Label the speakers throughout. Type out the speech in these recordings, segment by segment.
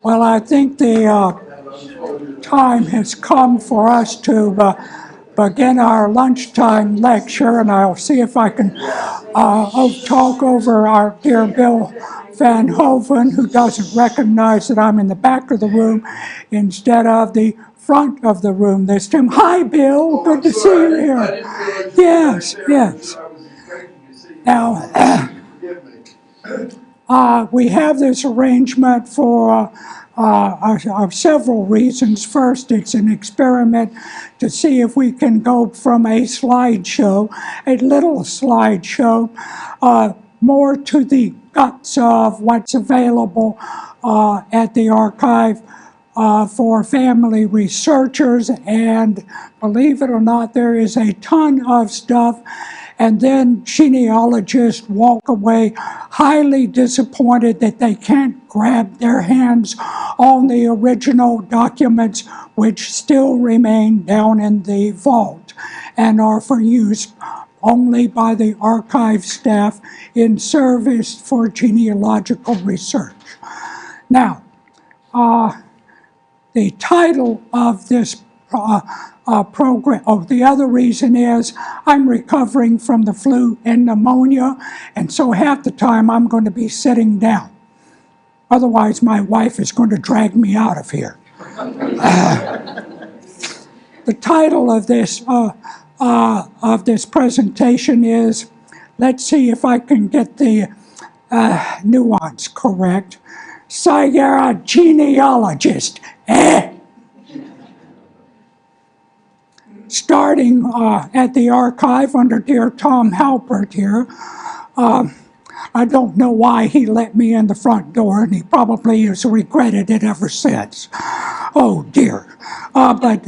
Speaker 1: Well, I think the time has come for us to begin our lunchtime lecture, and I'll see if I can talk over our dear Bill Van Hoven, who doesn't recognize that I'm in the back of the room instead of the front of the room this time. Hi, Bill. Good to see you here. Yes, yes. Now, we have this arrangement for several reasons. First, it's an experiment to see if we can go from a slideshow, a little slideshow, more to the guts of what's available at the archive for family researchers. And believe it or not, there is a ton of stuff. And then genealogists walk away highly disappointed that they can't grab their hands on the original documents, which still remain down in the vault and are for use only by the archive staff in service for genealogical research. Now, the title of this program. Oh, the other reason is I'm recovering from the flu and pneumonia, and so half the time I'm going to be sitting down. Otherwise, my wife is going to drag me out of here. The title of this presentation is, let's see if I can get the nuance correct. Sayera Genealogist. Starting at the archive under dear Tom Halpert here. I don't know why he let me in the front door, and he probably has regretted it ever since. Oh dear. But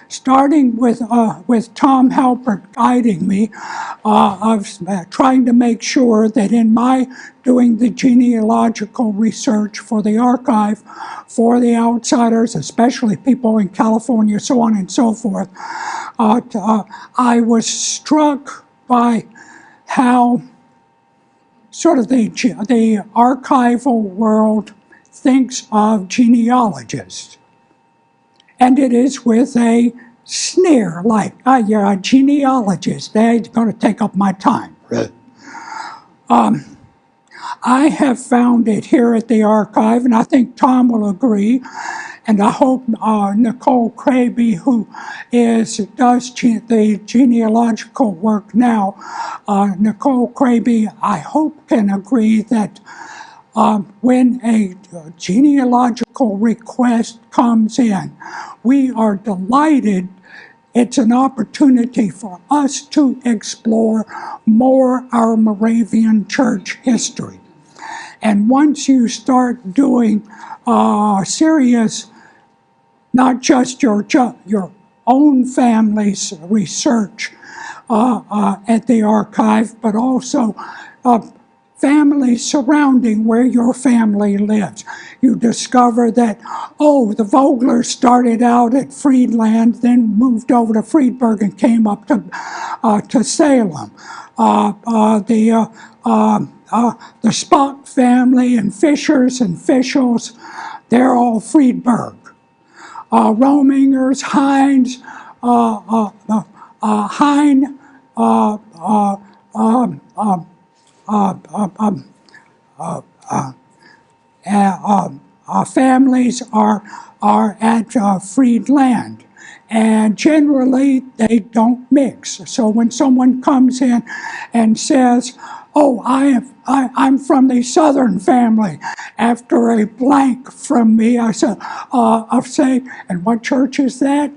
Speaker 1: starting with Tom Halpert guiding me, I was trying to make sure that in my doing the genealogical research for the archive, for the outsiders, especially people in California, so on and so forth, I was struck by how sort of the archival world thinks of genealogists. And it is with a sneer, like, you're a genealogist, they're going to take up my time. I have found it here at the archive, and I think Tom will agree, and I hope Nicole Kraby, who does the genealogical work now, Nicole Kraby, I hope can agree that when a genealogical request comes in, we are delighted. It's an opportunity for us to explore more our Moravian church history. And once you start doing serious, not just your own family's research at the archive, but also families surrounding where your family lives. You discover that, the Voglers started out at Friedland, then moved over to Friedberg and came up to Salem. The Spock family and Fishers and Fischels, they're all Friedberg. Romingers, Hines, Hein, families are at Friedland, and generally they don't mix. So when someone comes in and says, I'm from the Southern family, after a blank from me, I'll say, and what church is that?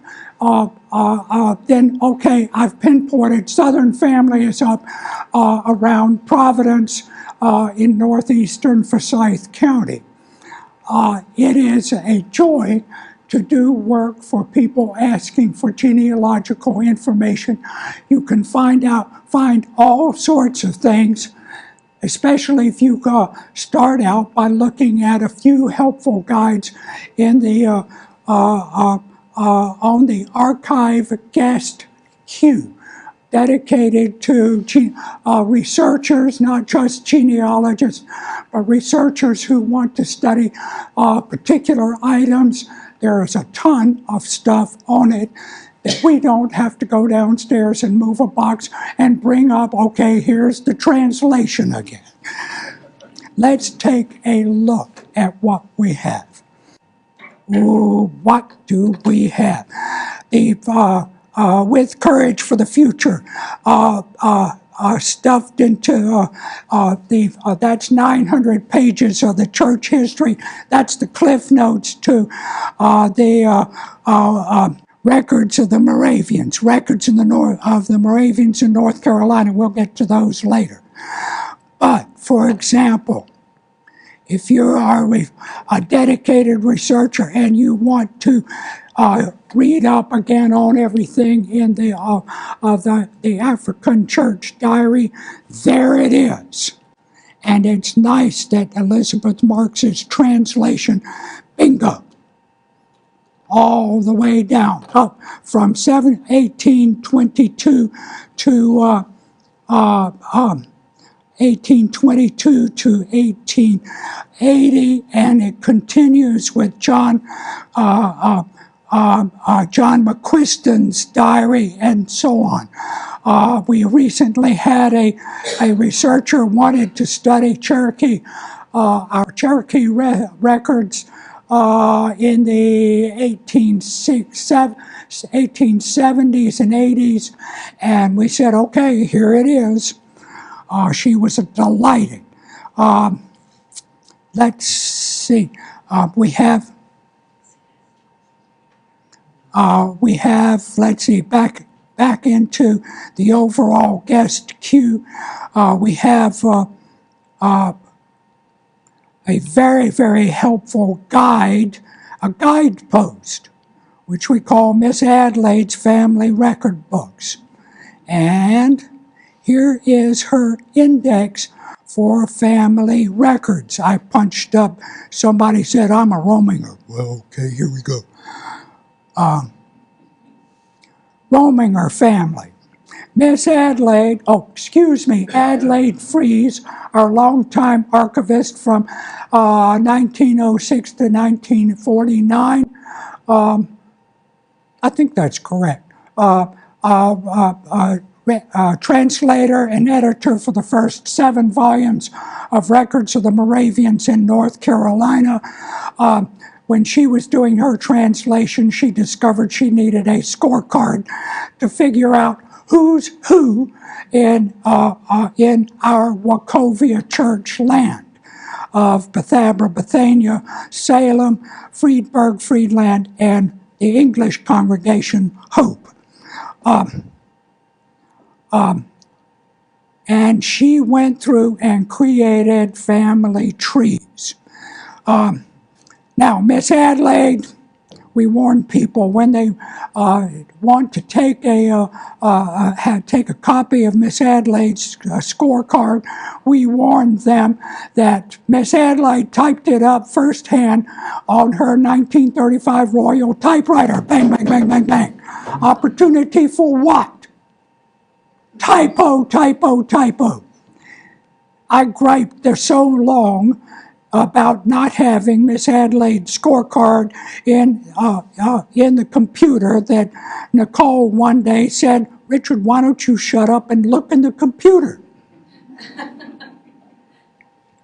Speaker 1: Then, okay, I've pinpointed Southern family is up around Providence in northeastern Forsyth County. It is a joy to do work for people asking for genealogical information. You can find all sorts of things, especially if you start out by looking at a few helpful guides in the on the archive guest queue. dedicated to researchers, not just genealogists, but researchers who want to study particular items. There is a ton of stuff on it that we don't have to go downstairs and move a box and bring up, okay, here's the translation again. Let's take a look at what we have. Ooh, what do we have? With Courage for the Future, stuffed into that's 900 pages of the church history. That's the Cliff Notes to the records of the Moravians, records in of the Moravians in North Carolina. We'll get to those later. But, for example, if you are a dedicated researcher and you want to read up again on everything in the African Church Diary, there it is. And it's nice that Elizabeth Marks's translation, bingo, all the way down, up from 1822 to 1822 to 1880, and it continues with John McQuiston's diary, and so on. We recently had a researcher wanted to study Cherokee, our Cherokee records in the 1870s and 80s, and we said, okay, here it is. She was delighted. Let's see. We have, let's see, back into the overall guest queue. We have a very, very helpful guide, a guidepost, which we call Miss Adelaide's Family Record Books. And here is her index for family records. I punched up, somebody said I'm a Rominger. Well, okay, here we go. Rominger family. Miss Adelaide, Adelaide Fries, our longtime archivist from 1906 to 1949. I think that's correct. Translator and editor for the first 7 volumes of Records of the Moravians in North Carolina. When she was doing her translation, she discovered she needed a scorecard to figure out who's who in our Wachovia church land of Bethabara, Bethania, Salem, Friedberg, Friedland, and the English congregation Hope. And she went through and created family trees. Now, Miss Adelaide, we warn people when they want to take a copy of Miss Adelaide's scorecard, we warn them that Miss Adelaide typed it up firsthand on her 1935 Royal typewriter. Bang, bang, bang, bang, bang. Opportunity for what? Typo, typo, typo. I griped there so long about not having Miss Adelaide's scorecard in the computer that Nicole one day said, Richard, why don't you shut up and look in the computer?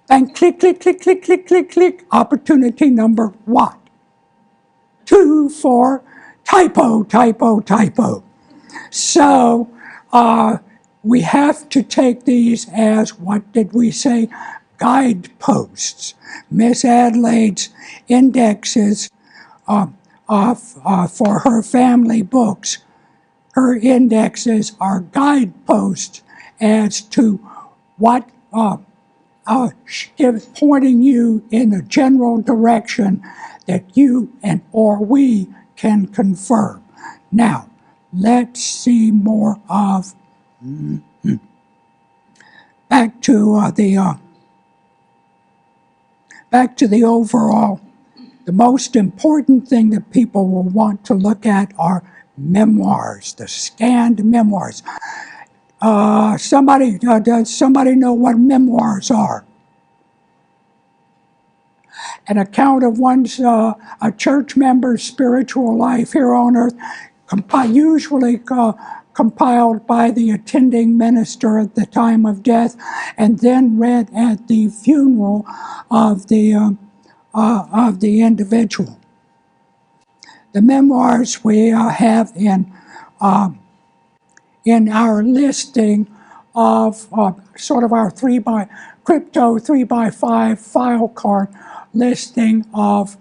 Speaker 1: And click, click, click, click, click, click, click. Opportunity number what? 2 for typo, typo, typo. So we have to take these as, what did we say? Guideposts. Miss Adelaide's indexes for her family books, her indexes are guideposts as to what, pointing you in a general direction that you and or we can confirm. Now, let's see more of, back to the overall, the most important thing that people will want to look at are memoirs, the scanned memoirs. Does somebody know what memoirs are? An account of one's a church member's spiritual life here on earth, usually compiled by the attending minister at the time of death, and then read at the funeral of the individual. The memoirs we have in our listing of sort of our crypto 3x5 file card listing of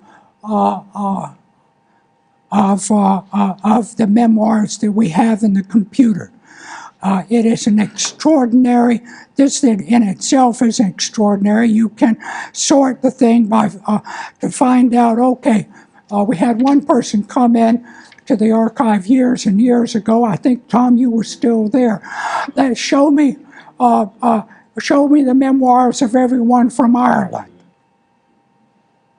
Speaker 1: the memoirs that we have in the computer. It is an extraordinary, this in itself is extraordinary. You can sort the thing by to find out, okay, we had one person come in to the archive years and years ago. I think, Tom, you were still there. Show me the memoirs of everyone from Ireland.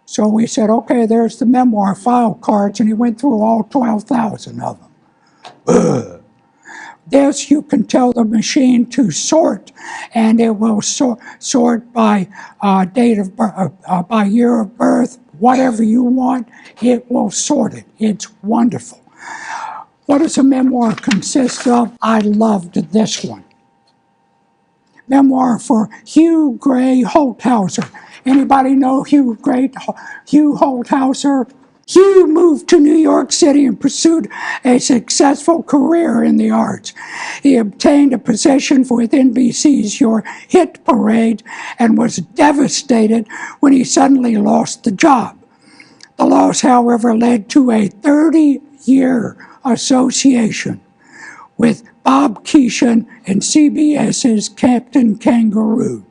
Speaker 1: So we said, okay, there's the memoir file cards, and he went through all 12,000 of them. This you can tell the machine to sort, and it will sort by date of birth, by year of birth, whatever you want, it will sort it. It's wonderful. What does a memoir consist of? I loved this one. Memoir for Hugh Gray Holthauser. Anybody know Hugh Holthauser? Hugh moved to New York City and pursued a successful career in the arts. He obtained a position with NBC's Your Hit Parade and was devastated when he suddenly lost the job. The loss, however, led to a 30-year association with Bob Keeshan and CBS's Captain Kangaroo,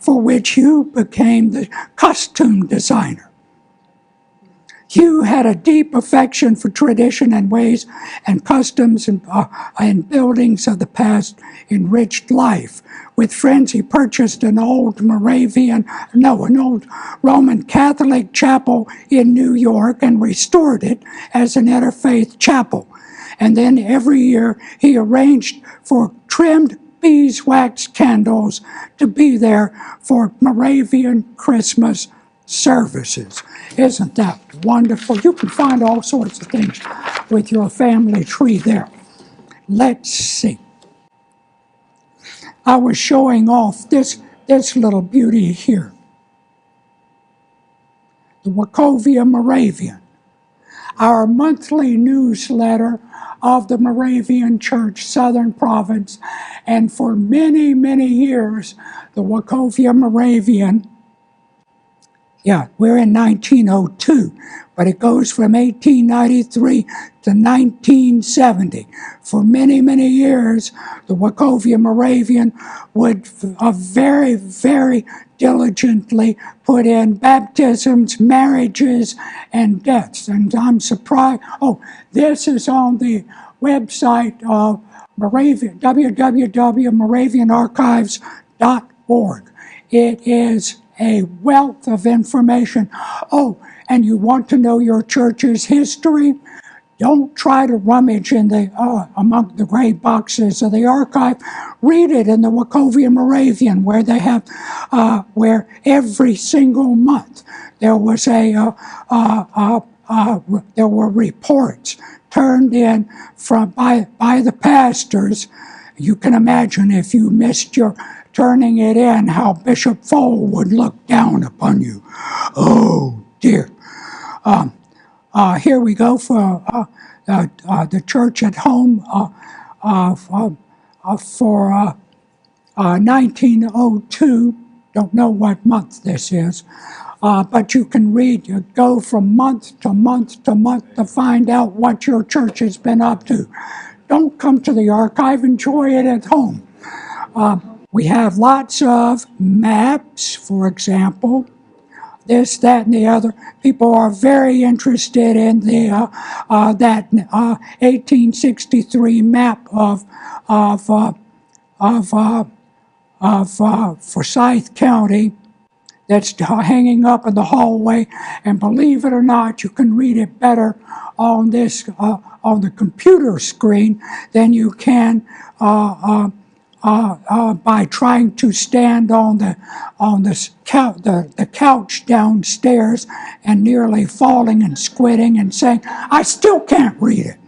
Speaker 1: for which Hugh became the costume designer. Hugh had a deep affection for tradition and ways and customs and buildings of the past enriched life. With friends, he purchased an old Roman Catholic chapel in New York and restored it as an interfaith chapel. And then every year he arranged for trimmed beeswax candles to be there for Moravian Christmas services. Isn't that wonderful? You can find all sorts of things with your family tree there. Let's see. I was showing off this little beauty here. The Wachovia Moravian, our monthly newsletter of the Moravian Church, Southern Province, and for many, many years, the Wachovia Moravian, we're in 1902, but it goes from 1893 to 1970. For many, many years, the Wachovia Moravian would very, very diligently put in baptisms, marriages, and deaths. And I'm surprised. Oh, this is on the website of Moravian, www.moravianarchives.org. It is a wealth of information. Oh, and you want to know your church's history? Don't try to rummage in the among the gray boxes of the archive. Read it in the Wachovia Moravian, where they have, where every single month there was there were reports turned in by the pastors. You can imagine if you missed your turning it in, how Bishop Fole would look down upon you. Oh dear. Here we go for the church at home for 1902. Don't know what month this is, but you can read. You go from month to month to month to find out what your church has been up to. Don't come to the archive. Enjoy it at home. We have lots of maps, for example. This, that, and the other. People are very interested in the that 1863 map of Forsyth County that's hanging up in the hallway. And believe it or not, you can read it better on this on the computer screen than you can by trying to stand on the couch downstairs and nearly falling and squinting and saying, "I still can't read it."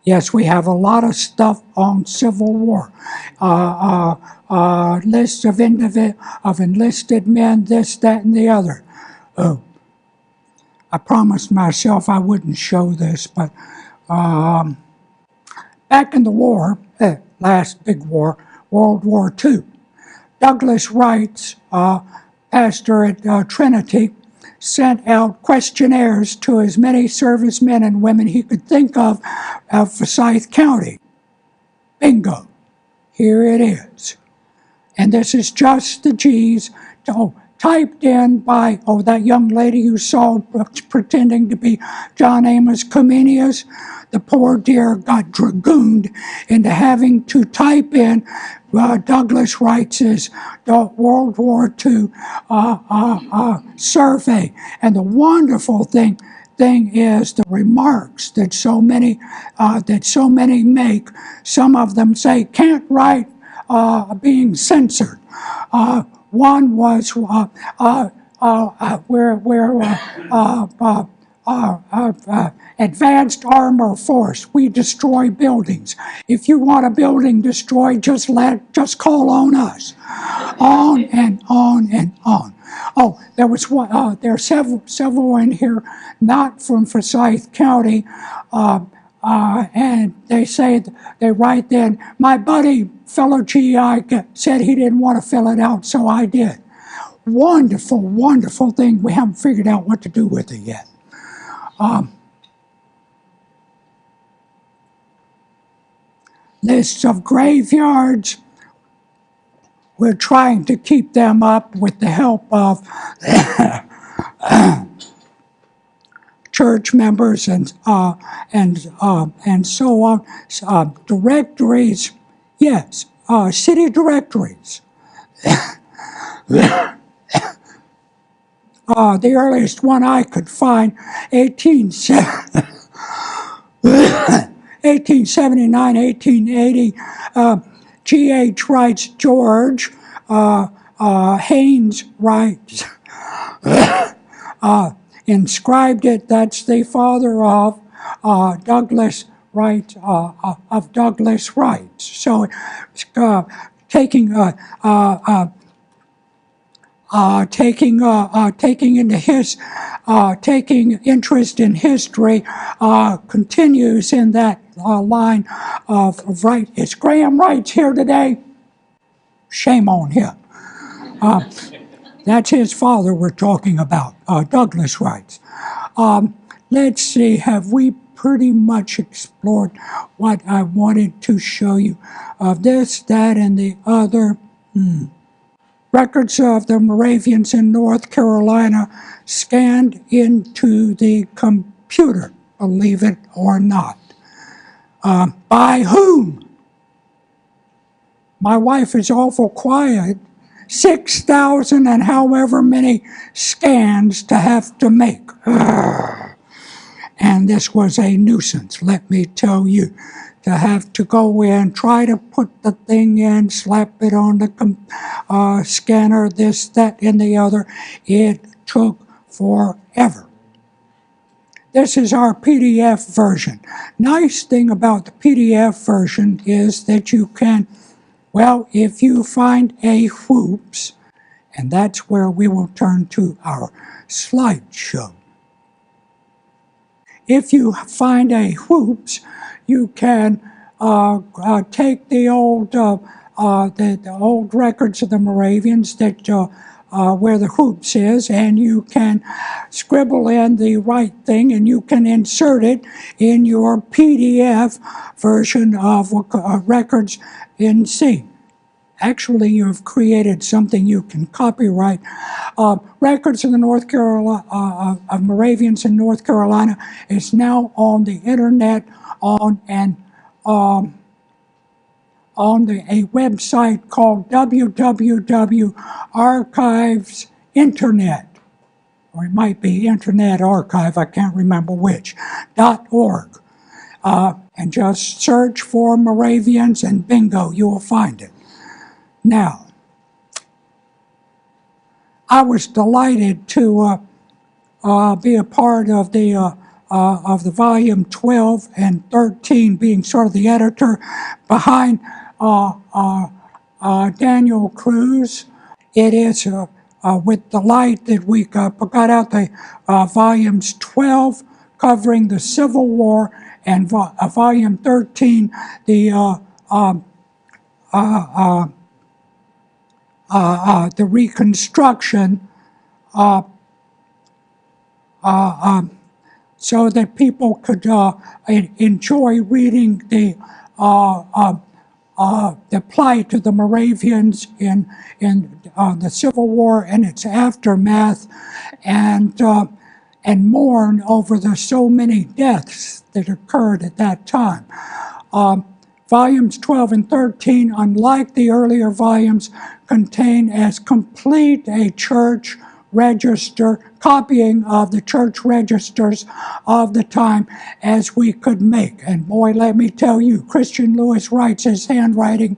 Speaker 1: Yes, we have a lot of stuff on Civil War. Lists of enlisted men, this, that, and the other. Oh, I promised myself I wouldn't show this, but back in the war, last big war, World War II, Douglas Wright's pastor at Trinity sent out questionnaires to as many servicemen and women he could think of Forsyth County. Bingo. Here it is. And this is just the G's typed in by, that young lady you saw pretending to be John Amos Comenius. The poor dear got dragooned into having to type in Douglas Wright's World War II survey. And the wonderful thing is the remarks that so many make. Some of them say, "Can't write, being censored." One was advanced armor force. We destroy buildings. If you want a building destroyed, just call on us. On and on and on. Oh, there was one. There are several in here, not from Forsyth County, and they write then, "My buddy, fellow GI, said he didn't want to fill it out, so I did." Wonderful, wonderful thing. We haven't figured out what to do with it yet. Lists of graveyards. We're trying to keep them up with the help of church members and so on. Directories, yes, city directories. The earliest one I could find, 1879, 1880, G.H. writes George, Haynes writes, inscribed it, that's the father of Douglas Wright, of Douglas Wright. So taking interest in history continues in that line of Wright. Is Graham Wright here today? Shame on him. That's his father we're talking about, Douglas Wright. Let's see, have we pretty much explored what I wanted to show you of this, that, and the other? Records of the Moravians in North Carolina scanned into the computer, believe it or not. By whom? My wife is awful quiet. 6,000 and however many scans to have to make. And this was a nuisance, let me tell you. To have to go in, try to put the thing in, slap it on the scanner, this, that, and the other. It took forever. This is our PDF version. Nice thing about the PDF version is that you can, well, if you find a whoops, and that's where we will turn to our slideshow. If you find a whoops, you can take the old records of the Moravians that where the hoops is, and you can scribble in the right thing, and you can insert it in your PDF version of records in C. Actually, you've created something you can copyright. Records of the North Carolina of Moravians in North Carolina is now on the internet on a website called www.archives internet, or it might be Internet Archive, I can't remember which, .org. and just search for Moravians and bingo, you will find it. Now, I was delighted to be a part of the volume 12 and 13, being sort of the editor behind Daniel Cruz. It is with delight that we got out the volumes 12 covering the Civil War and volume 13, the Reconstruction, so that people could enjoy reading the plight of the Moravians in the Civil War and its aftermath, and mourn over the so many deaths that occurred at that time. Volumes 12 and 13, unlike the earlier volumes, contain as complete a church register, copying of the church registers of the time as we could make. And boy, let me tell you, Christian Lewis writes his handwriting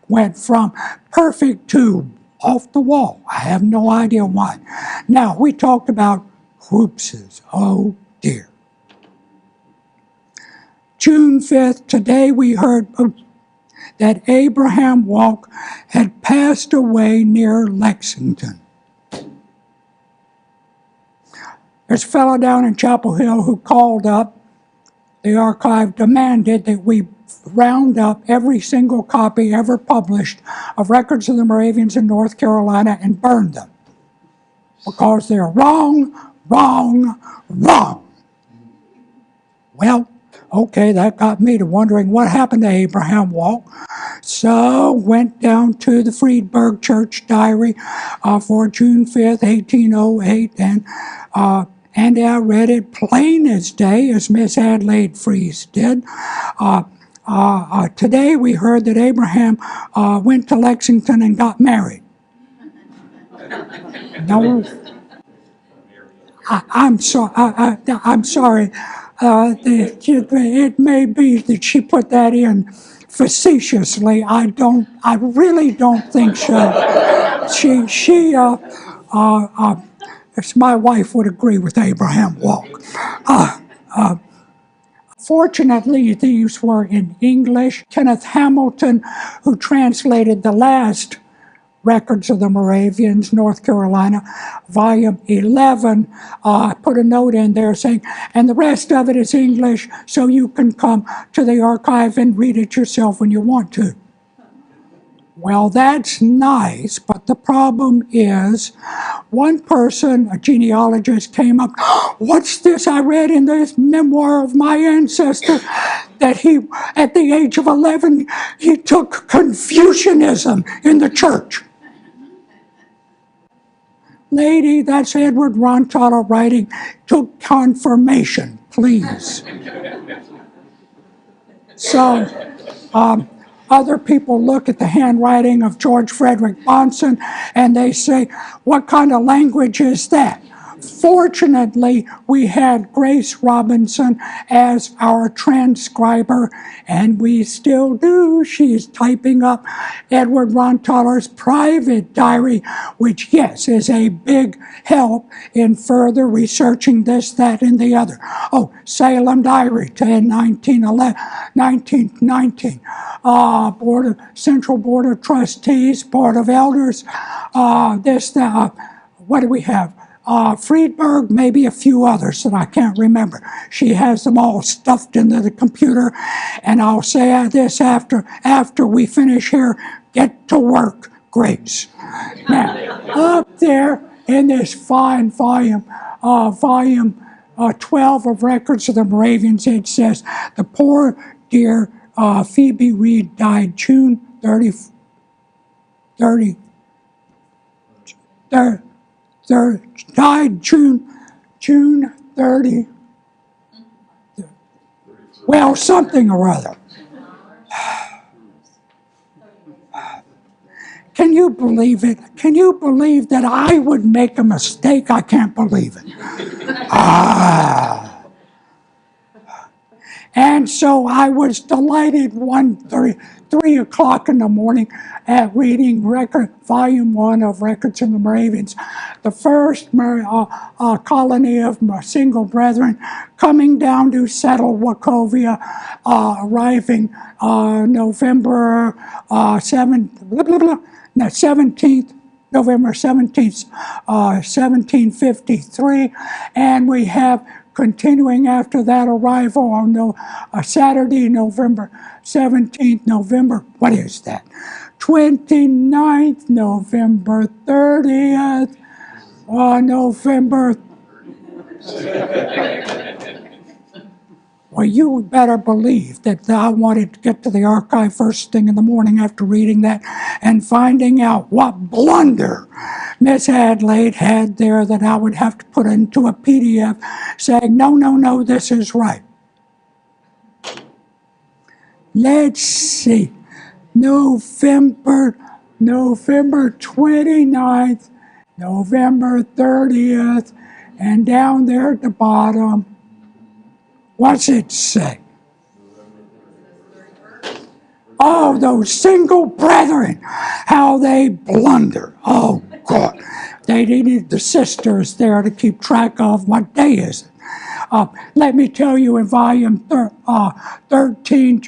Speaker 1: went from perfect to off the wall. I have no idea why. Now, we talked about whoopses. Oh dear. June 5th, today we heard that Abraham Walk had passed away near Lexington. There's a fellow down in Chapel Hill who called up the archive, demanded that we round up every single copy ever published of records of the Moravians in North Carolina and burn them. Because they're wrong, wrong, wrong. Well, okay, that got me to wondering what happened to Abraham Walk. So went down to the Friedberg Church Diary for June 5th, 1808, and I read it plain as day, as Miss Adelaide Fries did. Today we heard that Abraham went to Lexington and got married. No, I'm sorry. It may be that she put that in facetiously. I really don't think so. My wife would agree with Abraham Walk. Fortunately, these were in English. Kenneth Hamilton, who translated the last records of the Moravians, North Carolina, volume 11, put a note in there saying, and the rest of it is English, so you can come to the archive and read it yourself when you want to. Well, that's nice, but the problem is, one person, a genealogist, came up, what's this I read in this memoir of my ancestor, that he, at the age of 11, he took Confucianism in the church. Lady, that's Edward Rontallo writing, took confirmation, please. So, other people look at the handwriting of George Frederick Bonson and they say, what kind of language is that? Fortunately, we had Grace Robinson as our transcriber, and we still do. She's typing up Edward Rontaller's private diary, which, yes, is a big help in further researching this, that, and the other. Oh, Salem Diary, 1919. Central Board of Trustees, Board of Elders, what do we have? Friedberg, maybe a few others that I can't remember. She has them all stuffed into the computer, and I'll say this after we finish here, get to work, Grace. Now, up there in this fine volume 12 of Records of the Moravians, it says, the poor dear Phoebe Reed died June 30, died June 30, well, something or other. Can you believe it? Can you believe that I would make a mistake? I can't believe it. And so I was delighted 3 o'clock in the morning at reading Volume 1 of Records of the Moravians, the first colony of single brethren coming down to settle Wachovia, arriving November 17th, November 17th, 1753, and we have continuing after that arrival on Saturday, November 17th, what is that? 29th, November 30th, November. Well, you better believe that I wanted to get to the archive first thing in the morning after reading that and finding out what blunder Miss Adelaide had there that I would have to put into a PDF saying, no, this is right. Let's see. November 29th, November 30th, and down there at the bottom, what's it say? Oh, those single brethren, how they blunder. Oh, God. They needed the sisters there to keep track of what day is it. Let me tell you, in volume 13,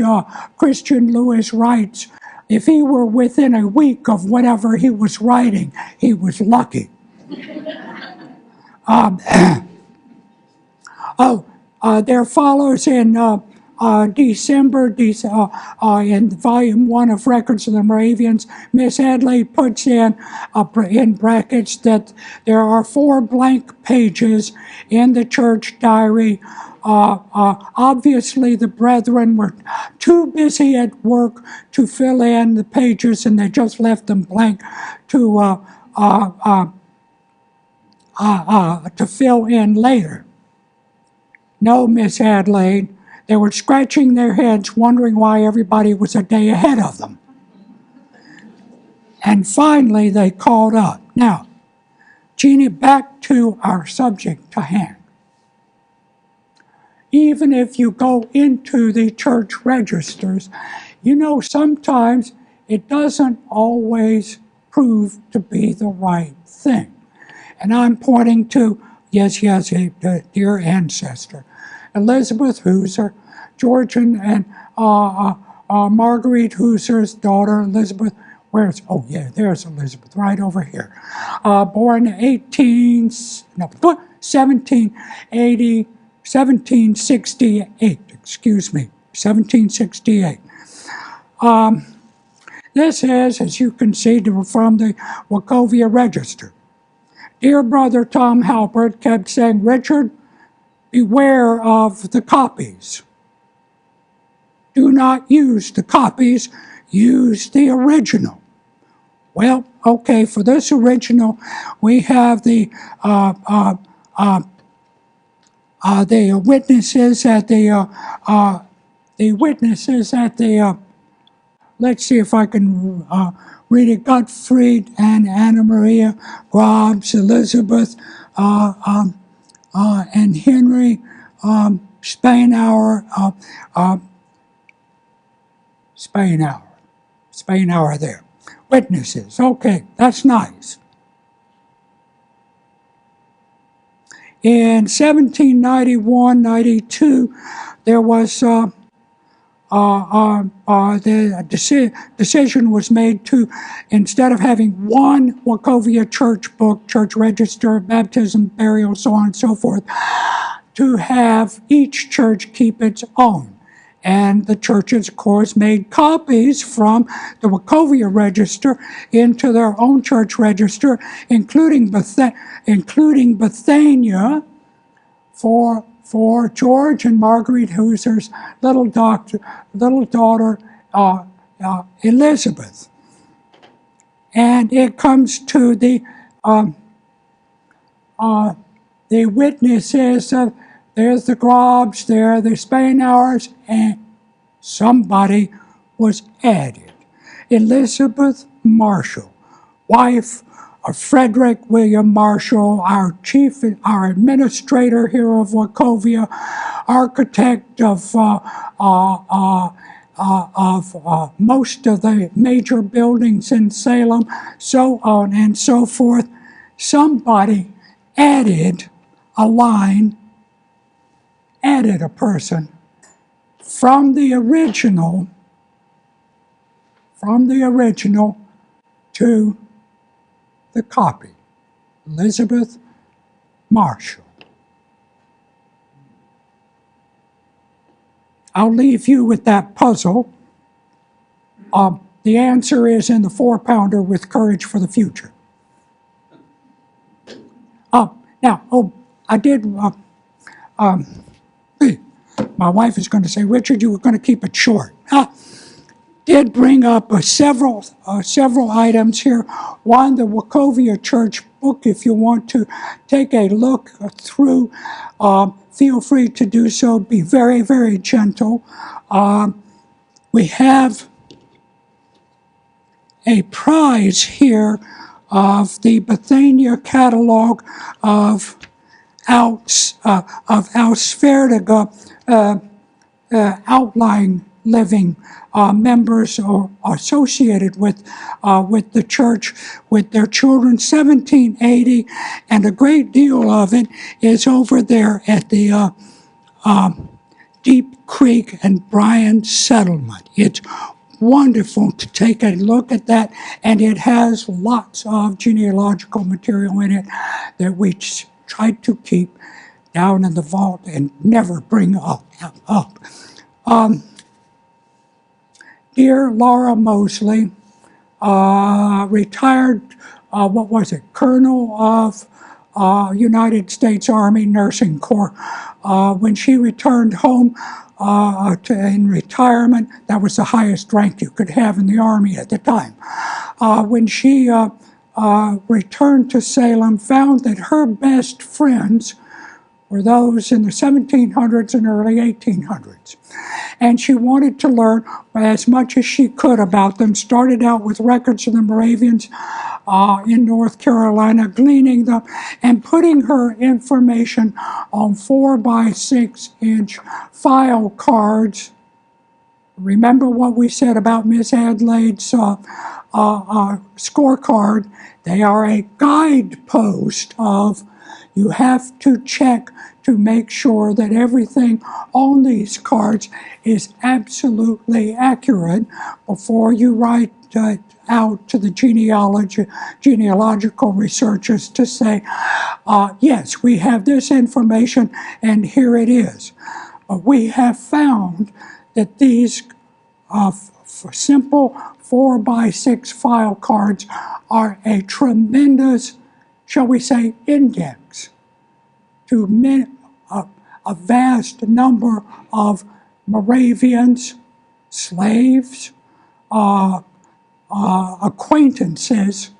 Speaker 1: Christian Lewis writes, if he were within a week of whatever he was writing, he was lucky. There follows in December, in volume 1 of Records of the Moravians, Miss Adelaide puts in brackets that there are 4 blank pages in the church diary. Obviously, the brethren were too busy at work to fill in the pages, and they just left them blank to fill in later. No, Miss Adelaide, they were scratching their heads wondering why everybody was a day ahead of them. And finally, they called up. Now, Jeannie, back to our subject to hand. Even if you go into the church registers, sometimes it doesn't always prove to be the right thing. And I'm pointing to, yes, dear ancestor, Elizabeth Hooser, George and Marguerite Hooser's daughter, Elizabeth. There's Elizabeth, right over here. Born 1768. This is, as you can see, from the Wachovia Register. Dear brother Tom Halpert kept saying, Richard, beware of the copies. Do not use the copies, use the original. Well, okay, for this original, we have the witnesses at the let's see if I can read it. Gottfried and Anna Maria Grobs, Elizabeth, and Henry Spainhour there. Witnesses. Okay, that's nice. In 1791-92, there was the decision was made to, instead of having one Wachovia church book, church register, baptism, burial, so on and so forth, to have each church keep its own. And the churches, of course, made copies from the Wachovia register into their own church register, including Bethania for George and Marguerite Hooser's little daughter, Elizabeth. And it comes to the witnesses of, there's the Grobs, there are the Spainhours, and somebody was added. Elizabeth Marshall, wife of Frederick William Marshall, our administrator here of Wachovia, architect of most of the major buildings in Salem, so on and so forth. Somebody added a line, added a person from the original to the copy. Elizabeth Marshall. I'll leave you with that puzzle. The answer is in the 4-pounder with Courage for the Future. Now, I did, my wife is going to say, Richard, you were going to keep it short. Did bring up several items here. One, the Wachovia Church book, if you want to take a look through, feel free to do so. Be very, very gentle. We have a prize here of the Bethania catalog of Ausfertiga outlying living members or associated with the church, with their children, 1780, and a great deal of it is over there at the Deep Creek and Bryan settlement. It's wonderful to take a look at that, and it has lots of genealogical material in it that we try to keep down in the vault and never bring up. Dear Laura Mosley, retired, Colonel of United States Army Nursing Corps. When she returned home in retirement, that was the highest rank you could have in the Army at the time. When she returned to Salem, found that her best friends were those in the 1700s and early 1800s. And she wanted to learn as much as she could about them. Started out with records of the Moravians in North Carolina, gleaning them and putting her information on 4x6-inch file cards. Remember what we said about Miss Adelaide's scorecard? They are a guidepost of you have to check to make sure that everything on these cards is absolutely accurate before you write out to the genealogical researchers to say, yes, we have this information and here it is. But we have found that these simple 4x6 file cards are a tremendous, shall we say, index to a vast number of Moravians, slaves, acquaintances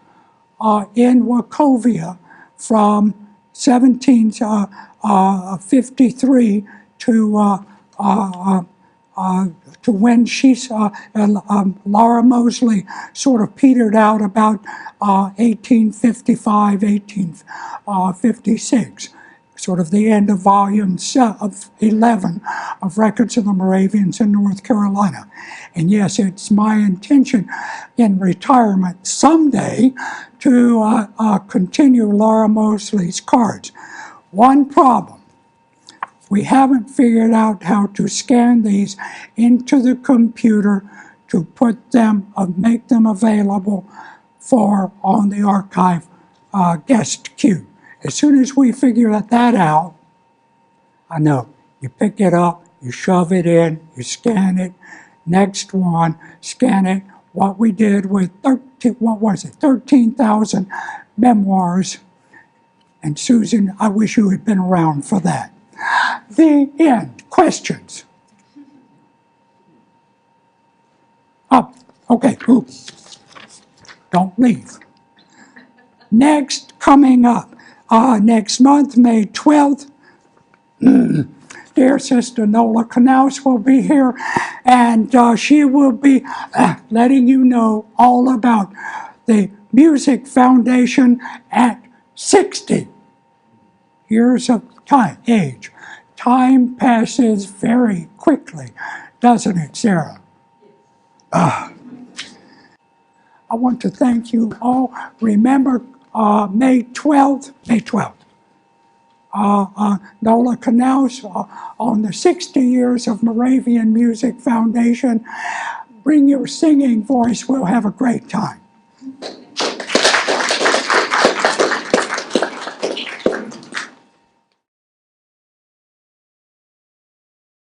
Speaker 1: in Wachovia from 1753 to when Laura Mosley sort of petered out about 1855, 1856. Sort of the end of volume 11 of Records of the Moravians in North Carolina. And yes, it's my intention in retirement someday to continue Laura Mosley's cards. One problem, we haven't figured out how to scan these into the computer to put them, make them available for on the archive guest queue. As soon as we figure that out, I know, you pick it up, you shove it in, you scan it, next one, scan it. What we did with 13,000 memoirs. And Susan, I wish you had been around for that. The end. Questions? Oh, okay, don't leave. Next, coming up. Next month, May 12th, dear Sister Nola Knaus will be here, and she will be letting you know all about the Music Foundation at 60 years of age, Time passes very quickly, doesn't it, Sarah? I want to thank you all. Remember, May 12th, Nola Canals on the 60 Years of Moravian Music Foundation. Bring your singing voice. We'll have a great time.